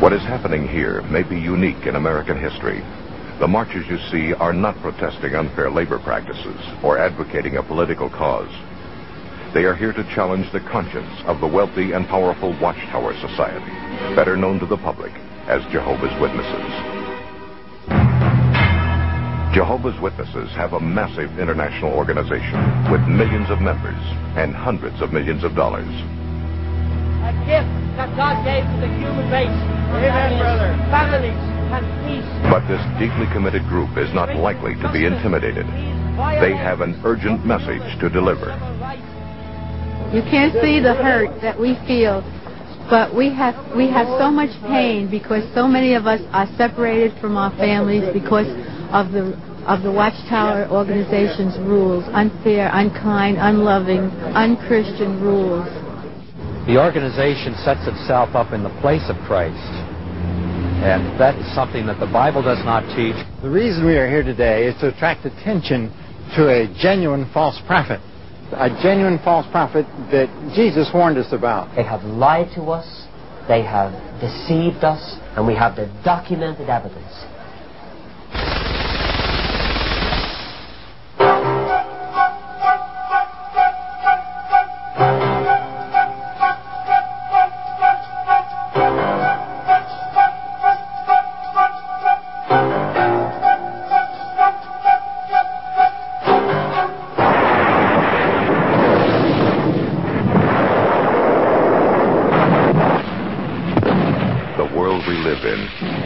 What is happening here may be unique in American history. The marches you see are not protesting unfair labor practices or advocating a political cause. They are here to challenge the conscience of the wealthy and powerful Watchtower Society, better known to the public as Jehovah's Witnesses. Jehovah's Witnesses have a massive international organization with millions of members and hundreds of millions of dollars. A gift that God gave to the human race. Amen, brother. Families and peace. But this deeply committed group is not likely to be intimidated. They have an urgent message to deliver. You can't see the hurt that we feel, but we have so much pain because so many of us are separated from our families because of the Watchtower organization's rules, unfair, unkind, unloving, unchristian rules. The organization sets itself up in the place of Christ, and that is something that the Bible does not teach. The reason we are here today is to attract attention to a genuine false prophet. A genuine false prophet that Jesus warned us about. They have lied to us, they have deceived us, and we have the documented evidence.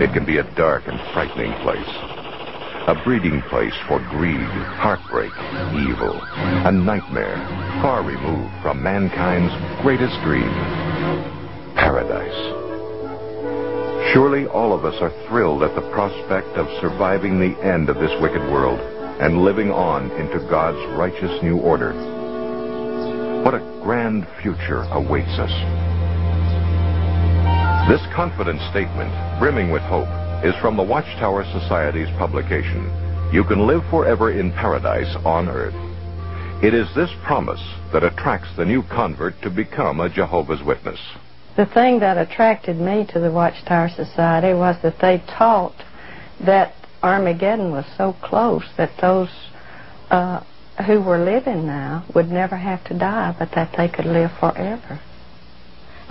It can be a dark and frightening place. A breeding place for greed, heartbreak, evil. A nightmare far removed from mankind's greatest dream. Paradise. Surely all of us are thrilled at the prospect of surviving the end of this wicked world and living on into God's righteous new order. What a grand future awaits us. This confident statement, brimming with hope, is from the Watchtower Society's publication, You Can Live Forever in Paradise on Earth. It is this promise that attracts the new convert to become a Jehovah's Witness. The thing that attracted me to the Watchtower Society was that they taught that Armageddon was so close that those who were living now would never have to die, but that they could live forever.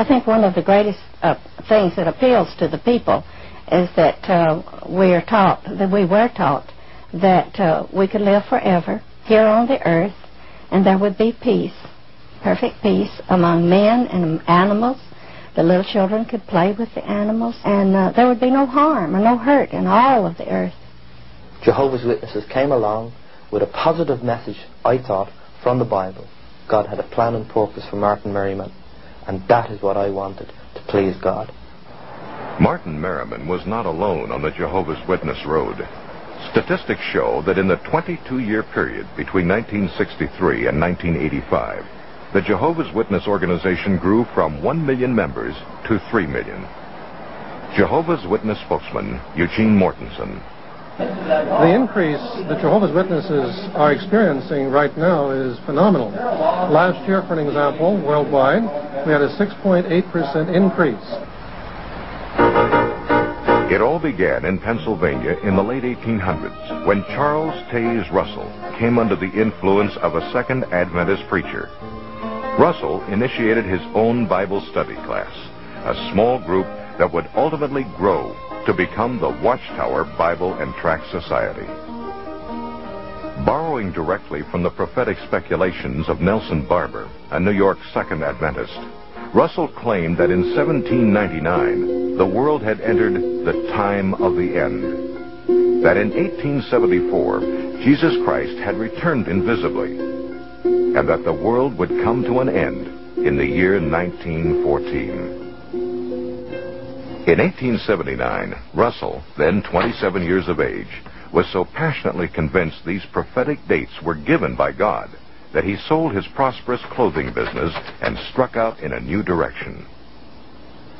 I think one of the greatest things that appeals to the people is that we were taught that we could live forever here on the earth, and there would be peace, perfect peace among men and animals. The little children could play with the animals, and there would be no harm or no hurt in all of the earth. Jehovah's Witnesses came along with a positive message, I thought, from the Bible. God had a plan and purpose for Martin Merriman. And that is what I wanted, to please God. Martin Merriman was not alone on the Jehovah's Witness road. Statistics show that in the 22-year period between 1963 and 1985, the Jehovah's Witness organization grew from 1 million members to 3 million. Jehovah's Witness spokesman Eugene Mortensen. The increase that Jehovah's Witnesses are experiencing right now is phenomenal. Last year, for an example, worldwide, we had a 6.8% increase. It all began in Pennsylvania in the late 1800s when Charles Taze Russell came under the influence of a Second Adventist preacher. Russell initiated his own Bible study class, a small group that would ultimately grow to become the Watchtower Bible and Tract Society. Borrowing directly from the prophetic speculations of Nelson Barber, a New York Second Adventist, Russell claimed that in 1799 the world had entered the time of the end. That in 1874 Jesus Christ had returned invisibly, and that the world would come to an end in the year 1914. In 1879, Russell, then 27 years of age, was so passionately convinced these prophetic dates were given by God that he sold his prosperous clothing business and struck out in a new direction.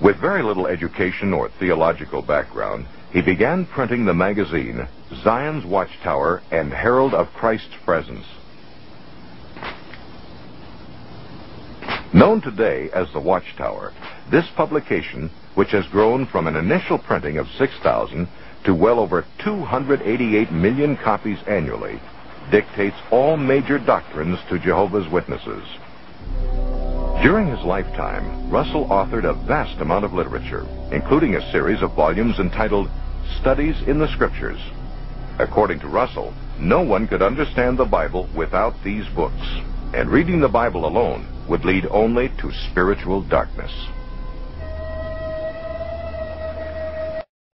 With very little education or theological background, he began printing the magazine Zion's Watchtower and Herald of Christ's Presence. Known today as the Watchtower, this publication which has grown from an initial printing of 6,000 to well over 288 million copies annually, dictates all major doctrines to Jehovah's Witnesses. During his lifetime, Russell authored a vast amount of literature, including a series of volumes entitled Studies in the Scriptures. According to Russell, no one could understand the Bible without these books, and reading the Bible alone would lead only to spiritual darkness.